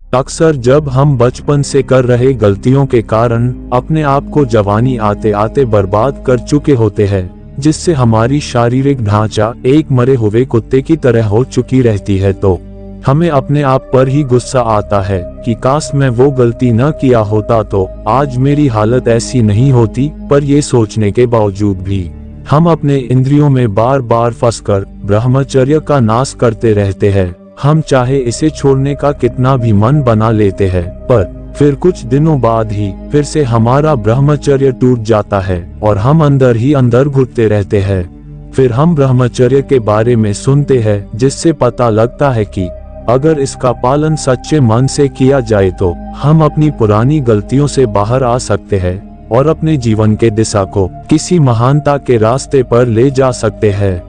अक्सर जब हम बचपन से कर रहे गलतियों के कारण अपने आप को जवानी आते आते बर्बाद कर चुके होते हैं, जिससे हमारी शारीरिक ढांचा एक मरे हुए कुत्ते की तरह हो चुकी रहती है, तो हमें अपने आप पर ही गुस्सा आता है कि काश मैं वो गलती न किया होता तो आज मेरी हालत ऐसी नहीं होती। पर ये सोचने के बावजूद भी हम अपने इंद्रियों में बार बार फंसकर ब्रह्मचर्य का नाश करते रहते हैं। हम चाहे इसे छोड़ने का कितना भी मन बना लेते हैं, पर फिर कुछ दिनों बाद ही फिर से हमारा ब्रह्मचर्य टूट जाता है और हम अंदर ही अंदर घुटते रहते हैं। फिर हम ब्रह्मचर्य के बारे में सुनते हैं, जिससे पता लगता है कि अगर इसका पालन सच्चे मन से किया जाए तो हम अपनी पुरानी गलतियों से बाहर आ सकते हैं और अपने जीवन के दिशा को किसी महानता के रास्ते पर ले जा सकते हैं।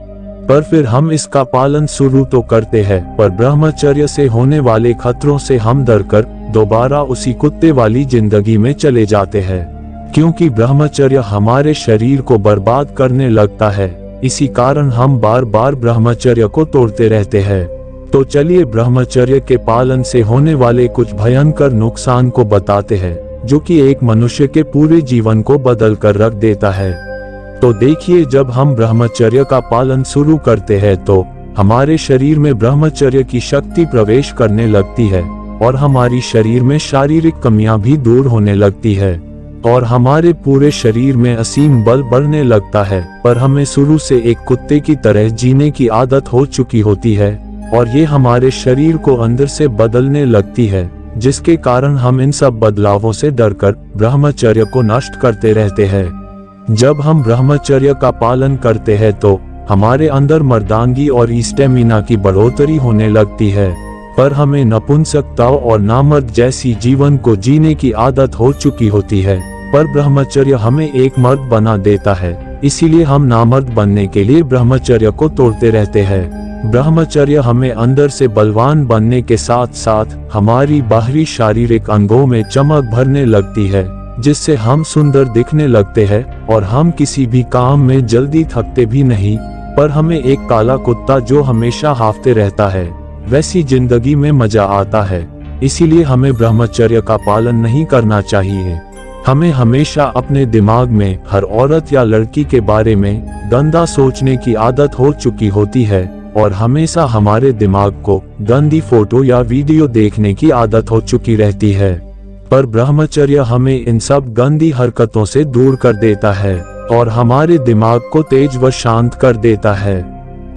पर फिर हम इसका पालन शुरू तो करते हैं, पर ब्रह्मचर्य से होने वाले खतरों से हम डरकर दोबारा उसी कुत्ते वाली जिंदगी में चले जाते हैं, क्योंकि ब्रह्मचर्य हमारे शरीर को बर्बाद करने लगता है। इसी कारण हम बार बार ब्रह्मचर्य को तोड़ते रहते हैं। तो चलिए ब्रह्मचर्य के पालन से होने वाले कुछ भयंकर नुकसान को बताते हैं, जो कि एक मनुष्य के पूरे जीवन को बदल कर रख देता है। तो देखिए, जब हम ब्रह्मचर्य का पालन शुरू करते हैं तो हमारे शरीर में ब्रह्मचर्य की शक्ति प्रवेश करने लगती है और हमारी शरीर में शारीरिक कमियां भी दूर होने लगती है और हमारे पूरे शरीर में असीम बल बढ़ने लगता है। पर हमें शुरू से एक कुत्ते की तरह जीने की आदत हो चुकी होती है और ये हमारे शरीर को अंदर से बदलने लगती है, जिसके कारण हम इन सब बदलावों से डरकर ब्रह्मचर्य को नष्ट करते रहते हैं। जब हम ब्रह्मचर्य का पालन करते हैं तो हमारे अंदर मर्दांगी और स्टेमिना की बढ़ोतरी होने लगती है, पर हमें नपुंसकता और नामर्द जैसी जीवन को जीने की आदत हो चुकी होती है। पर ब्रह्मचर्य हमें एक मर्द बना देता है, इसीलिए हम नामर्द बनने के लिए ब्रह्मचर्य को तोड़ते रहते हैं। ब्रह्मचर्य हमें अंदर से बलवान बनने के साथ साथ हमारी बाहरी शारीरिक अंगों में चमक भरने लगती है, जिससे हम सुंदर दिखने लगते हैं और हम किसी भी काम में जल्दी थकते भी नहीं। पर हमें एक काला कुत्ता जो हमेशा हांफते रहता है, वैसी जिंदगी में मजा आता है। इसीलिए हमें ब्रह्मचर्य का पालन नहीं करना चाहिए। हमें हमेशा अपने दिमाग में हर औरत या लड़की के बारे में गंदा सोचने की आदत हो चुकी होती है और हमेशा हमारे दिमाग को गंदी फोटो या वीडियो देखने की आदत हो चुकी रहती है। पर ब्रह्मचर्य हमें इन सब गंदी हरकतों से दूर कर देता है और हमारे दिमाग को तेज व शांत कर देता है।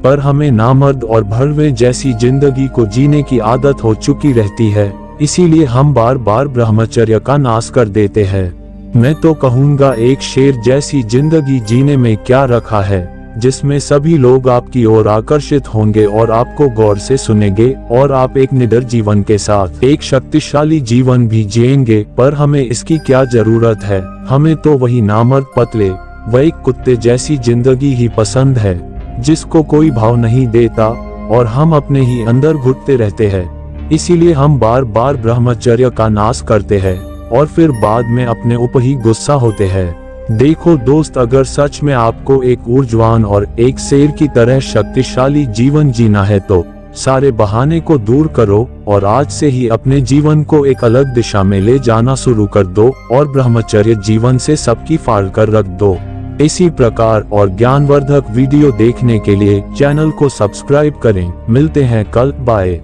पर हमें नामर्द और भड़वे जैसी जिंदगी को जीने की आदत हो चुकी रहती है, इसीलिए हम बार बार ब्रह्मचर्य का नाश कर देते हैं। मैं तो कहूँगा, एक शेर जैसी जिंदगी जीने में क्या रखा है, जिसमें सभी लोग आपकी ओर आकर्षित होंगे और आपको गौर से सुनेंगे और आप एक निडर जीवन के साथ एक शक्तिशाली जीवन भी जिएंगे। पर हमें इसकी क्या जरूरत है? हमें तो वही नामर्द पतले व एक कुत्ते जैसी जिंदगी ही पसंद है, जिसको कोई भाव नहीं देता और हम अपने ही अंदर घुटते रहते हैं। इसीलिए हम बार बार ब्रह्मचर्य का नाश करते हैं और फिर बाद में अपने ऊपर ही गुस्सा होते हैं। देखो दोस्त, अगर सच में आपको एक ऊर्जावान और एक शेर की तरह शक्तिशाली जीवन जीना है तो सारे बहाने को दूर करो और आज से ही अपने जीवन को एक अलग दिशा में ले जाना शुरू कर दो और ब्रह्मचर्य जीवन से सबकी फाड़ कर रख दो। इसी प्रकार और ज्ञानवर्धक वीडियो देखने के लिए चैनल को सब्सक्राइब करें। मिलते हैं कल, बाय।